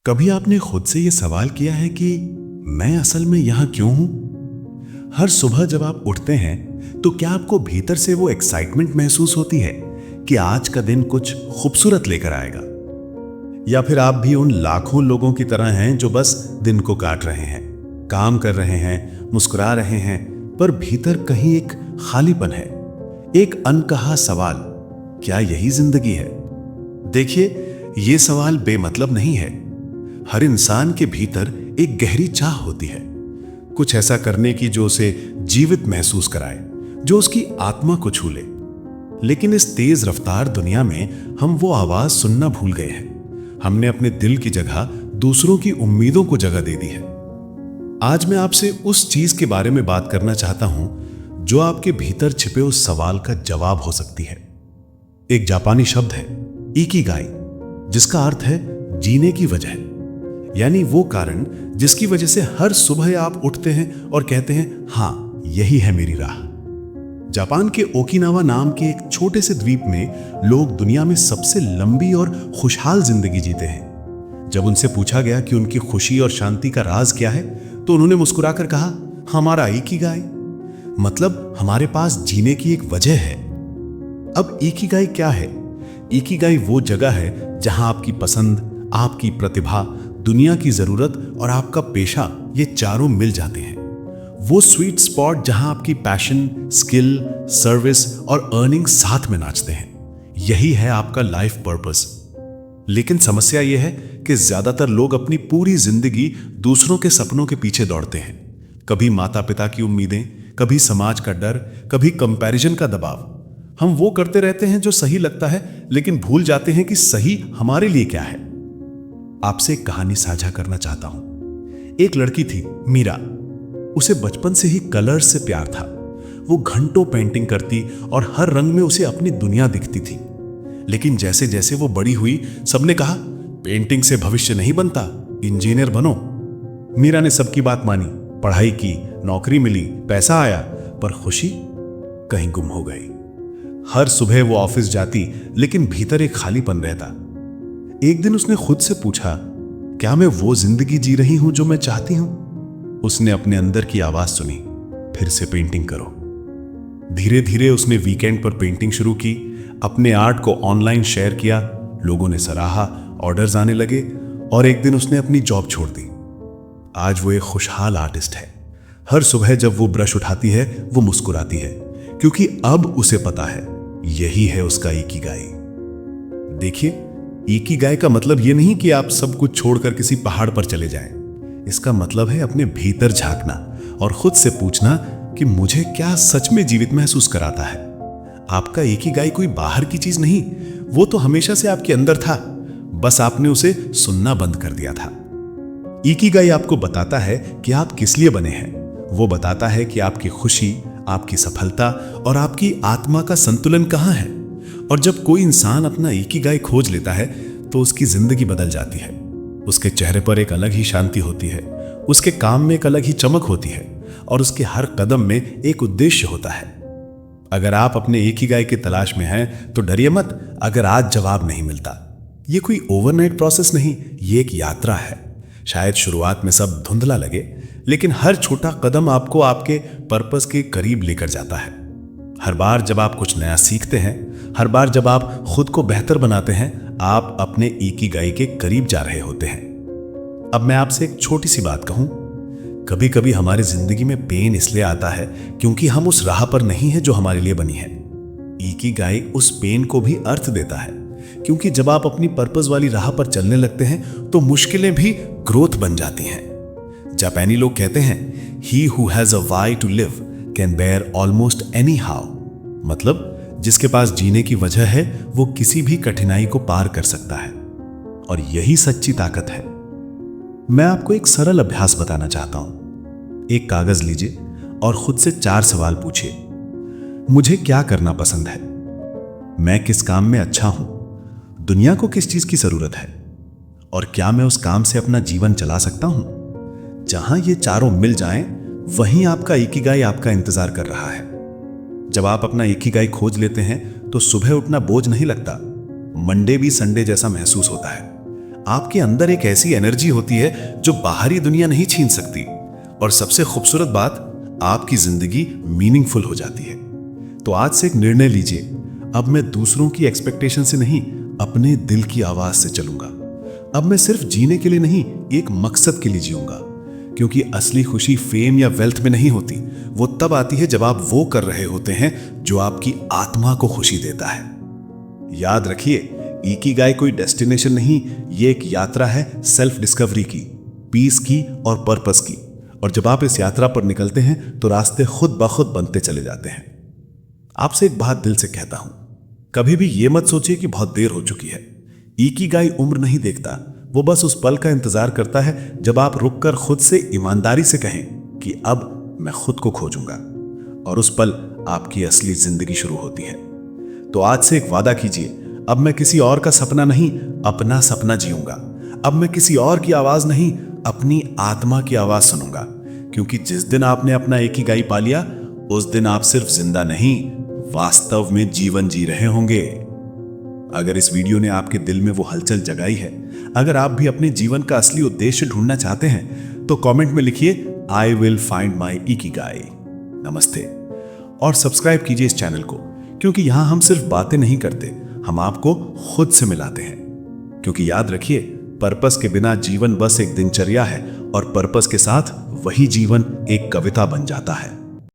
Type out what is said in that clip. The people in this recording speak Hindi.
कभी आपने खुद से यह सवाल किया है कि मैं असल में यहां क्यों हूं? हर सुबह जब आप उठते हैं तो क्या आपको भीतर से वो एक्साइटमेंट महसूस होती है कि आज का दिन कुछ खूबसूरत लेकर आएगा? या फिर आप भी उन लाखों लोगों की तरह हैं जो बस दिन को काट रहे हैं, काम कर रहे हैं, मुस्कुरा रहे हैं, पर भीतर कहीं एक खालीपन है, एक अनकहा सवाल, क्या यही जिंदगी है? देखिए, ये सवाल बेमतलब नहीं है। हर इंसान के भीतर एक गहरी चाह होती है, कुछ ऐसा करने की जो उसे जीवित महसूस कराए, जो उसकी आत्मा को छू ले। लेकिन इस तेज रफ्तार दुनिया में हम वो आवाज सुनना भूल गए हैं। हमने अपने दिल की जगह दूसरों की उम्मीदों को जगह दे दी है। आज मैं आपसे उस चीज के बारे में बात करना चाहता हूं जो आपके भीतर छिपे उस सवाल का जवाब हो सकती है। एक जापानी शब्द है इकिगाई, जिसका अर्थ है जीने की वजह, यानी वो कारण जिसकी वजह से हर सुबह आप उठते हैं और कहते हैं, हां, यही है मेरी राह। जापान के ओकिनावा नाम के एक छोटे से द्वीप में लोग दुनिया में सबसे लंबी और खुशहाल जिंदगी जीते हैं। जब उनसे पूछा गया कि उनकी खुशी और शांति का राज क्या है, तो उन्होंने मुस्कुराकर कहा, हमारा इकिगाई, मतलब हमारे पास जीने की एक वजह है। अब इकिगाई क्या है? इकिगाई वो जगह है जहां आपकी पसंद, आपकी प्रतिभा, दुनिया की जरूरत और आपका पेशा, ये चारों मिल जाते हैं। वो स्वीट स्पॉट जहां आपकी पैशन, स्किल, सर्विस और अर्निंग साथ में नाचते हैं। यही है आपका लाइफ पर्पस। लेकिन समस्या यह है कि ज्यादातर लोग अपनी पूरी जिंदगी दूसरों के सपनों के पीछे दौड़ते हैं। कभी माता पिता की उम्मीदें, कभी समाज का डर, कभी कंपैरिजन का दबाव। हम वो करते रहते हैं जो सही लगता है, लेकिन भूल जाते हैं कि सही हमारे लिए क्या है। आपसे एक कहानी साझा करना चाहता हूं। एक लड़की थी, मीरा। उसे बचपन से ही कलर्स से प्यार था। वो घंटों पेंटिंग करती और हर रंग में उसे अपनी दुनिया दिखती थी। लेकिन जैसे जैसे वो बड़ी हुई, सबने कहा, पेंटिंग से भविष्य नहीं बनता, इंजीनियर बनो। मीरा ने सबकी बात मानी, पढ़ाई की, नौकरी मिली, पैसा आया, पर खुशी कहीं गुम हो गई। हर सुबह वो ऑफिस जाती, लेकिन भीतर एक खालीपन रहता। एक दिन उसने खुद से पूछा, क्या मैं वो जिंदगी जी रही हूं जो मैं चाहती हूं? उसने अपने अंदर की आवाज सुनी, फिर से पेंटिंग करो। धीरे धीरे उसने वीकेंड पर पेंटिंग शुरू की, अपने आर्ट को ऑनलाइन शेयर किया, लोगों ने सराहा, ऑर्डर्स आने लगे, और एक दिन उसने अपनी जॉब छोड़ दी। आज वो एक खुशहाल आर्टिस्ट है। हर सुबह जब वो ब्रश उठाती है, वो मुस्कुराती है, क्योंकि अब उसे पता है यही है उसका इकिगाई। देखिए, इकिगाई का मतलब यह नहीं कि आप सब कुछ छोड़कर किसी पहाड़ पर चले जाएं। इसका मतलब है अपने भीतर झांकना और खुद से पूछना कि मुझे क्या सच में जीवित महसूस कराता है। आपका इकिगाई कोई बाहर की चीज नहीं, वो तो हमेशा से आपके अंदर था, बस आपने उसे सुनना बंद कर दिया था। इकिगाई आपको बताता है कि आप किस लिए बने हैं। वो बताता है कि आपकी खुशी, आपकी सफलता और आपकी आत्मा का संतुलन कहां है। और जब कोई इंसान अपना इकिगाई खोज लेता है, तो उसकी जिंदगी बदल जाती है। उसके चेहरे पर एक अलग ही शांति होती है, उसके काम में एक अलग ही चमक होती है, और उसके हर कदम में एक उद्देश्य होता है। अगर आप अपने इकिगाई की तलाश में हैं, तो डरिए मत अगर आज जवाब नहीं मिलता। ये कोई ओवरनाइट प्रोसेस नहीं, ये एक यात्रा है। शायद शुरुआत में सब धुंधला लगे, लेकिन हर छोटा कदम आपको आपके पर्पस के करीब लेकर जाता है। हर बार जब आप कुछ नया सीखते हैं, हर बार जब आप खुद को बेहतर बनाते हैं, आप अपने इकिगाई के करीब जा रहे होते हैं। अब मैं आपसे एक छोटी सी बात कहूं, कभी कभी हमारी जिंदगी में पेन इसलिए आता है क्योंकि हम उस राह पर नहीं है जो हमारे लिए बनी है। इकिगाई उस पेन को भी अर्थ देता है, क्योंकि जब आप अपनी पर्पस वाली राह पर चलने लगते हैं, तो मुश्किलें भी ग्रोथ बन जाती हैं। जापानी लोग कहते हैं, he who has a why to live can bear almost any how, मतलब जिसके पास जीने की वजह है, वो किसी भी कठिनाई को पार कर सकता है। और यही सच्ची ताकत है। मैं आपको एक सरल अभ्यास बताना चाहता हूं। एक कागज लीजिए और खुद से 4 सवाल पूछिए। मुझे क्या करना पसंद है? मैं किस काम में अच्छा हूं? दुनिया को किस चीज की जरूरत है? और क्या मैं उस काम से अपना जीवन चला सकता हूं? जहां ये चारों मिल जाएं, वहीं आपका इकिगाई आपका इंतजार कर रहा है। जब आप अपना इकिगाई खोज लेते हैं, तो सुबह उठना बोझ नहीं लगता, मंडे भी संडे जैसा महसूस होता है। आपके अंदर एक ऐसी एनर्जी होती है जो बाहरी दुनिया नहीं छीन सकती। और सबसे खूबसूरत बात, आपकी जिंदगी मीनिंगफुल हो जाती है। तो आज से एक निर्णय लीजिए, अब मैं दूसरों की एक्सपेक्टेशन से नहीं, अपने दिल की आवाज से चलूंगा। अब मैं सिर्फ जीने के लिए नहीं, एक मकसद के लिए जीऊंगा। क्योंकि असली खुशी फेम या वेल्थ में नहीं होती, वो तब आती है जब आप वो कर रहे होते हैं जो आपकी आत्मा को खुशी देता है। याद रखिए, इकिगाई कोई डेस्टिनेशन नहीं, ये एक यात्रा है सेल्फ डिस्कवरी की, पीस की और पर्पस की। और जब आप इस यात्रा पर निकलते हैं तो रास्ते खुद ब खुद बनते चले जाते हैं। आपसे एक बात दिल से कहता हूं, कभी भी ये मत सोचिए कि बहुत देर हो चुकी है। इकिगाई उम्र नहीं देखता, वो बस उस पल का इंतजार करता है जब आप रुककर खुद से ईमानदारी से कहें कि अब मैं खुद को खोजूंगा। और उस पल आपकी असली जिंदगी शुरू होती है। तो आज से एक वादा कीजिए, अब मैं किसी और का सपना नहीं, अपना सपना जीऊंगा। अब मैं किसी और की आवाज नहीं, अपनी आत्मा की आवाज सुनूंगा। क्योंकि जिस दिन आपने अपना इकिगाई पा लिया, उस दिन आप सिर्फ जिंदा नहीं, वास्तव में जीवन जी रहे होंगे। अगर इस वीडियो ने आपके दिल में वो हलचल जगाई है, अगर आप भी अपने जीवन का असली उद्देश्य ढूंढना चाहते हैं, तो कमेंट में लिखिए I will find my Ikigai. नमस्ते। और सब्सक्राइब कीजिए इस चैनल को, क्योंकि यहां हम सिर्फ बातें नहीं करते, हम आपको खुद से मिलाते हैं। क्योंकि याद रखिए, पर्पस के बिना जीवन बस एक दिनचर्या है, और पर्पस के साथ वही जीवन एक कविता बन जाता है।